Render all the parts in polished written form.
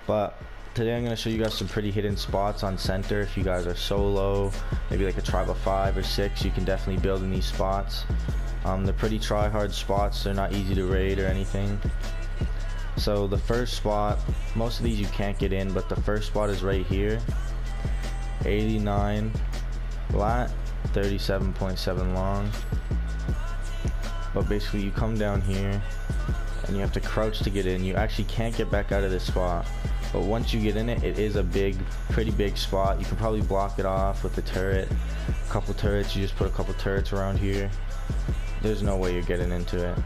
But today I'm going to show you guys some pretty hidden spots on center. If you guys are solo, maybe like a tribe of 5 or 6, you can definitely build in these spots. They're pretty try hard spots. They're not easy to raid or anything. So the first spot, most of these you can't get in, but the first spot is right here. 89 lat, 37.7 long. But basically you come down here and you have to crouch to get in. You actually can't get back out of this spot, but once you get in it, it is a pretty big spot. You can probably block it off with a turret, a couple turrets. You just put a couple turrets around here. There's no way you're getting into it.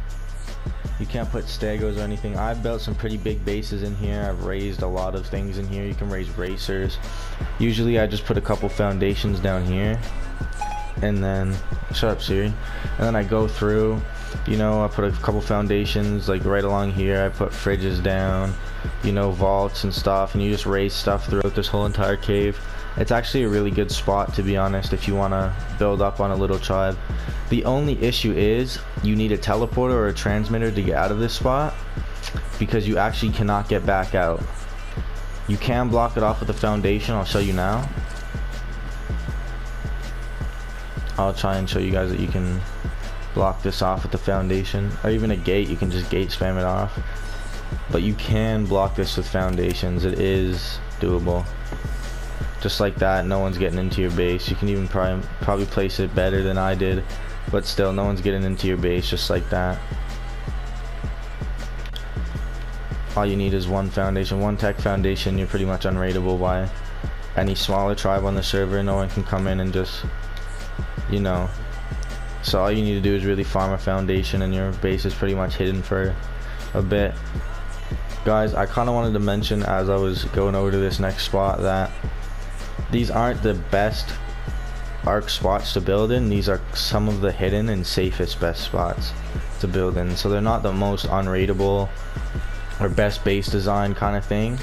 You can't put stegos or anything. I've built some pretty big bases in here. I've raised a lot of things in here. You can raise racers. Usually I just put a couple foundations down here, and then shut up Siri, and then I go through, you know, I put a couple foundations like right along here. I put fridges down, you know, vaults and stuff, and you just raise stuff throughout this whole entire cave. It's actually a really good spot, to be honest, if you want to build up on a little tribe. The only issue is you need a teleporter or a transmitter to get out of this spot, because you actually cannot get back out. You can block it off with a foundation. I'll show you now. I'll try and show you guys that you can block this off with the foundation, or even a gate. You can just gate spam it off, but you can block this with foundations. It is doable. Just like that, no one's getting into your base. You can even probably place it better than I did, but still no one's getting into your base just like that. All you need is one foundation, one tech foundation. You're pretty much unraidable by any smaller tribe on the server. No one can come in and just, you know. So all you need to do is really farm a foundation, and your base is pretty much hidden for a bit. Guys, I kind of wanted to mention as I was going over to this next spot that these aren't the best arc spots to build in. These are some of the hidden and safest best spots to build in. So they're not the most unraidable or best base design kind of thing.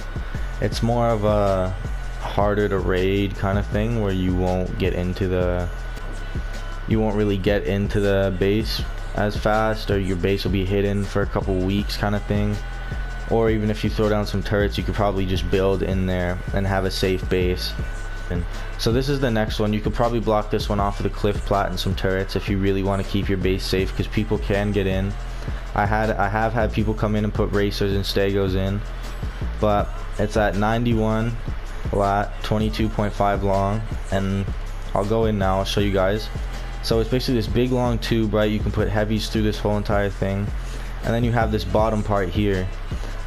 It's more of a harder to raid kind of thing, where you won't really get into the base as fast, or your base will be hidden for a couple weeks kind of thing. Or even if you throw down some turrets, you could probably just build in there and have a safe base. So this is the next one. You could probably block this one off with a cliff plat and some turrets if you really want to keep your base safe, because people can get in. I have had people come in and put racers and stegos in, but it's at 91 lat, 22.5 long, and I'll go in now. I'll show you guys. So it's basically this big long tube, right? You can put heavies through this whole entire thing, and then you have this bottom part here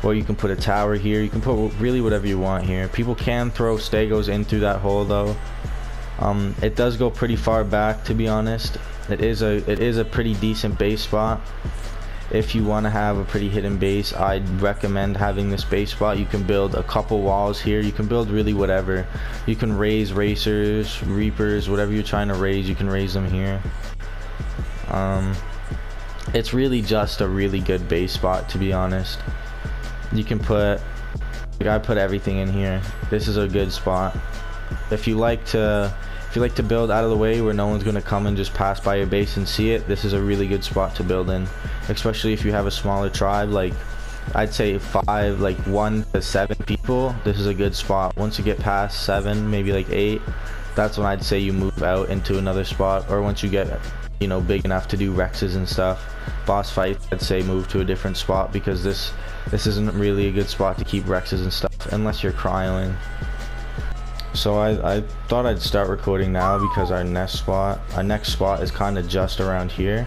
where you can put a tower here. You can put really whatever you want here. People can throw stegos in through that hole though. It does go pretty far back, to be honest. It is a pretty decent base spot. If you want to have a pretty hidden base, I'd recommend having this base spot. You can build a couple walls here. You can build really whatever. You can raise racers, reapers, whatever you're trying to raise, you can raise them here. It's really just a really good base spot, to be honest. You can put, like, I put everything in here. This is a good spot. If you like to build out of the way where no one's gonna come and just pass by your base and see it, this is a really good spot to build in. Especially if you have a smaller tribe, like I'd say 1 to 7 people. This is a good spot. Once you get past 7, maybe like 8, that's when I'd say you move out into another spot. Or once you get, you know, big enough to do rexes and stuff, boss fights, I'd say move to a different spot, because this isn't really a good spot to keep rexes and stuff unless you're cryoing. So I thought I'd start recording now, because our next spot is kind of just around here.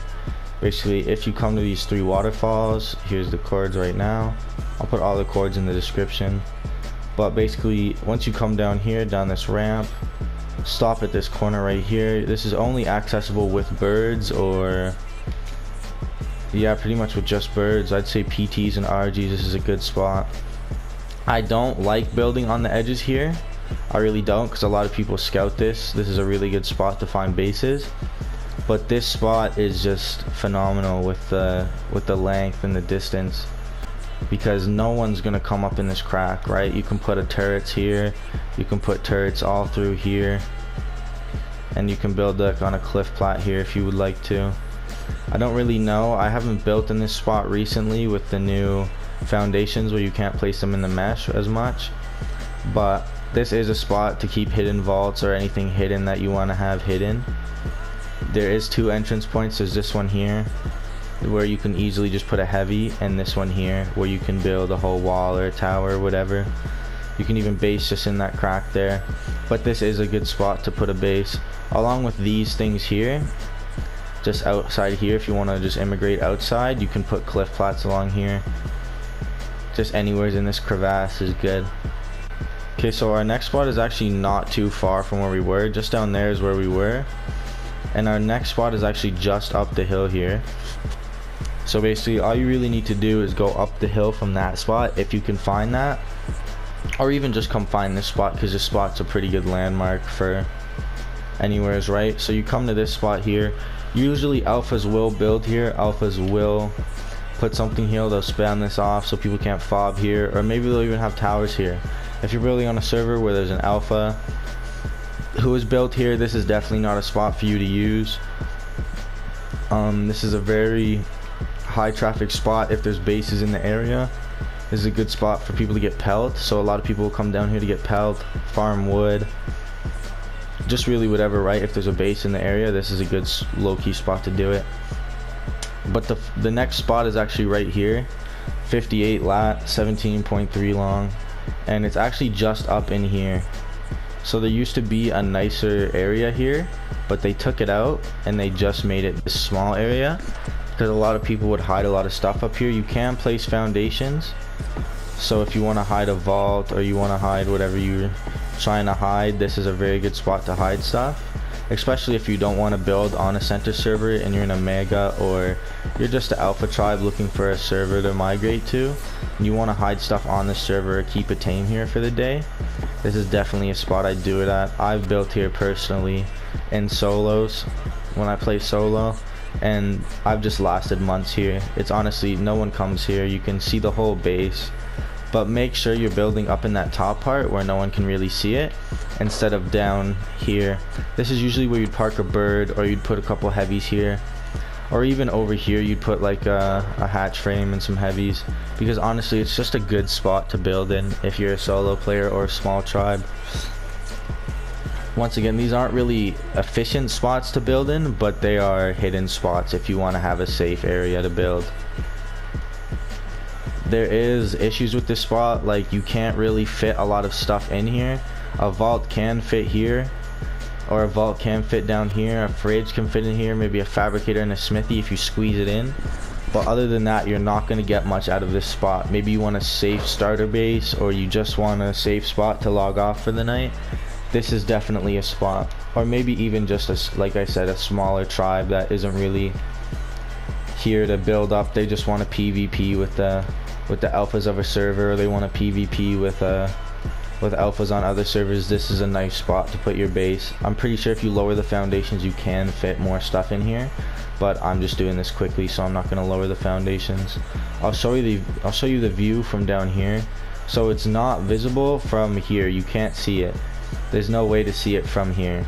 Basically, if you come to these 3 waterfalls, here's the coords right now. I'll put all the coords in the description. But basically, once you come down here, down this ramp, stop at this corner right here. This is only accessible with birds, or yeah, pretty much with just birds. I'd say PTs and RGs, this is a good spot. I don't like building on the edges here. I really don't, because a lot of people scout this. This is a really good spot to find bases. But this spot is just phenomenal with the length and the distance, because no one's gonna come up in this crack, right? You can put a turrets here, you can put turrets all through here, and you can build like on a cliff plat here if you would like to. I don't really know. I haven't built in this spot recently with the new foundations where you can't place them in the mesh as much, but this is a spot to keep hidden vaults or anything hidden that you want to have hidden. There is 2 entrance points. There's this one here where you can easily just put a heavy, and this one here where you can build a whole wall or a tower or whatever. You can even base just in that crack there, but this is a good spot to put a base along with these things here. Just outside here, if you want to just immigrate outside, you can put cliff plats along here. Just anywhere in this crevasse is good. Okay, so our next spot is actually not too far from where we were. Just down there is where we were, and our next spot is actually just up the hill here. So basically all you really need to do is go up the hill from that spot if you can find that, or even just come find this spot, because this spot's a pretty good landmark for anywheres, right? So you come to this spot here. Usually alphas will build here, alphas will put something here, they'll spam this off so people can't fob here, or maybe they'll even have towers here. If you're building on a server where there's an alpha who is built here, this is definitely not a spot for you to use. This is a very high traffic spot. If there's bases in the area, this is a good spot for people to get pelt. So a lot of people will come down here to get pelt, farm wood, just really whatever, right? If there's a base in the area, this is a good low-key spot to do it. But the next spot is actually right here, 58 lat, 17.3 long, and it's actually just up in here. So there used to be a nicer area here, but they took it out and they just made it this small area, because a lot of people would hide a lot of stuff up here. You can place foundations, so if you want to hide a vault or you want to hide whatever you're trying to hide, this is a very good spot to hide stuff, especially if you don't want to build on a center server and you're in a mega, or you're just an alpha tribe looking for a server to migrate to and you want to hide stuff on the server or keep it tame here for the day. This is definitely a spot I'd do it at. I've built here personally in solos when I play solo, and I've just lasted months here. It's honestly, no one comes here. You can see the whole base, but make sure you're building up in that top part where no one can really see it, instead of down here. This is usually where you'd park a bird, or you'd put a couple heavies here, or even over here you'd put like a hatch frame and some heavies, because honestly it's just a good spot to build in if you're a solo player or a small tribe. Once again, these aren't really efficient spots to build in, but they are hidden spots if you want to have a safe area to build. There is issues with this spot, like you can't really fit a lot of stuff in here. A vault can fit here, or a vault can fit down here. A fridge can fit in here, maybe a fabricator and a smithy if you squeeze it in. But other than that, you're not going to get much out of this spot. Maybe you want a safe starter base, or you just want a safe spot to log off for the night. This is definitely a spot. Or maybe even just a, like I said, a smaller tribe that isn't really here to build up. They just want a PvP with the alphas of a server, or they want a PvP with alphas on other servers. This is a nice spot to put your base. I'm pretty sure if you lower the foundations you can fit more stuff in here, but I'm just doing this quickly, so I'm not going to lower the foundations. I'll show you the view from down here. So it's not visible from here, you can't see it. There's no way to see it from here.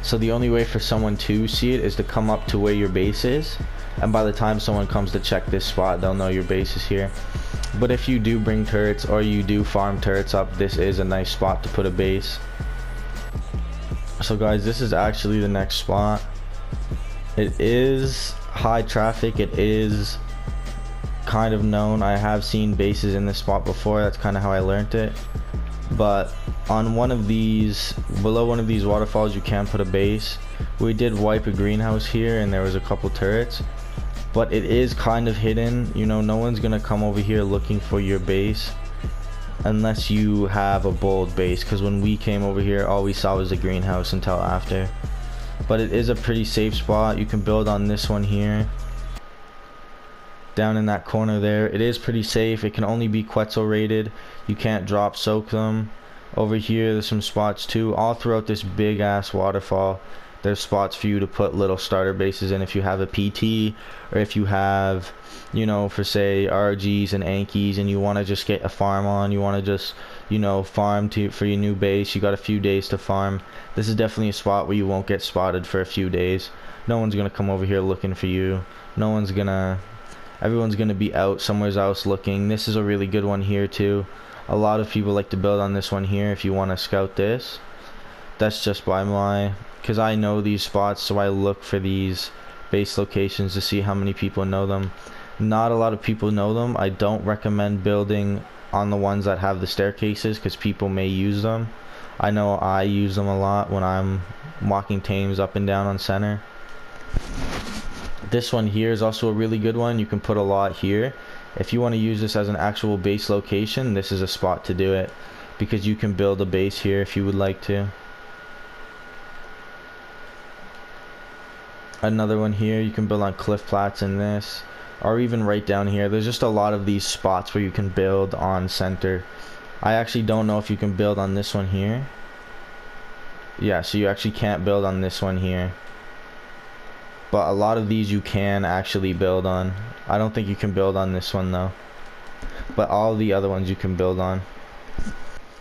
So the only way for someone to see it is to come up to where your base is, and by the time someone comes to check this spot, they'll know your base is here. But if you do bring turrets, or you do farm turrets up, this is a nice spot to put a base. So guys, this is actually the next spot. It is high traffic, it is kind of known. I have seen bases in this spot before, that's kind of how I learned it. But on one of these, below one of these waterfalls, you can put a base. We did wipe a greenhouse here and there was a couple turrets, but it is kind of hidden. You know, no one's gonna come over here looking for your base unless you have a bold base, because when we came over here all we saw was a greenhouse until after. But it is a pretty safe spot. You can build on this one here, down in that corner there. It is pretty safe. It can only be Quetzal rated. You can't drop soak them. Over here there's some spots too. All throughout this big ass waterfall there's spots for you to put little starter bases in if you have a PT, or if you have, you know, for say RGs and Ankies and you want to just get a farm on, you want to just, you know, farm for your new base. You got a few days to farm. This is definitely a spot where you won't get spotted for a few days. No one's gonna come over here looking for you. No one's gonna Everyone's gonna be out somewhere else looking. This is a really good one here too. A lot of people like to build on this one here if you want to scout this. That's just by my, because I know these spots, so I look for these base locations to see how many people know them. Not a lot of people know them. I don't recommend building on the ones that have the staircases because people may use them. I know I use them a lot when I'm walking tames up and down on center. This one here is also a really good one. You can put a lot here. If you want to use this as an actual base location, this is a spot to do it, because you can build a base here if you would like to. Another one here, you can build on cliff flats in this, or even right down here. There's just a lot of these spots where you can build on center. I actually don't know if you can build on this one here. Yeah, so you actually can't build on this one here, but a lot of these you can actually build on. I don't think you can build on this one though, but all the other ones you can build on.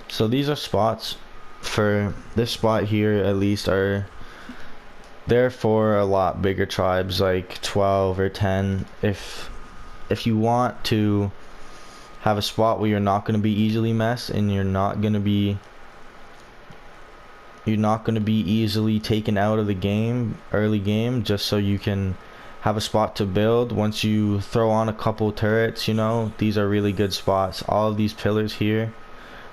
So these are spots. For this spot here at least are there for a lot bigger tribes, like 12 or 10. If you want to have a spot where you're not going to be easily messed, and you're not going to be easily taken out of the game, early game, just so you can have a spot to build. Once you throw on a couple turrets, you know, these are really good spots. All of these pillars here,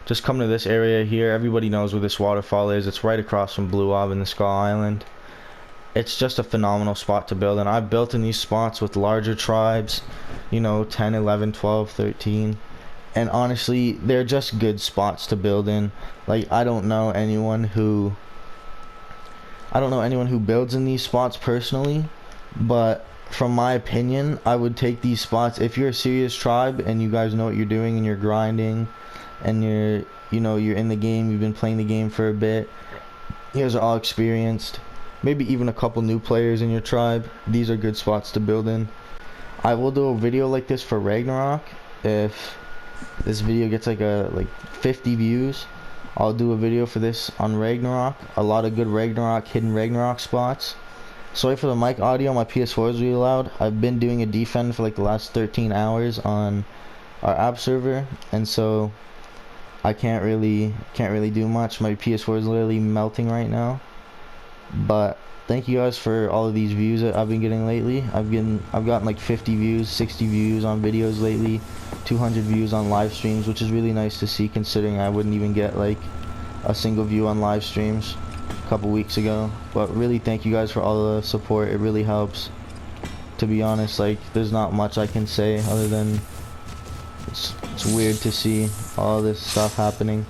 just come to this area here. Everybody knows where this waterfall is. It's right across from Blue Ob in the Skull Island. It's just a phenomenal spot to build, and I've built in these spots with larger tribes, you know, 10, 11, 12, 13, and honestly they're just good spots to build in. Like, I don't know anyone who builds in these spots personally, but from my opinion, I would take these spots. If you're a serious tribe and you guys know what you're doing and you're grinding and you're in the game, you've been playing the game for a bit, you guys are all experienced, maybe even a couple new players in your tribe, these are good spots to build in. I will do a video like this for Ragnarok. If this video gets like 50 views, I'll do a video for this on Ragnarok. A lot of good Ragnarok, hidden Ragnarok spots. Sorry for the mic audio, my PS4 is really loud. I've been doing a defend for like the last 13 hours on our app server, and so I can't really do much. My PS4 is literally melting right now. But thank you guys for all of these views that I've been getting lately. I've gotten like 50 views, 60 views on videos lately, 200 views on live streams, which is really nice to see, considering I wouldn't even get like a single view on live streams a couple weeks ago. But really thank you guys for all the support. It really helps. To be honest, like, there's not much I can say other than it's weird to see all this stuff happening.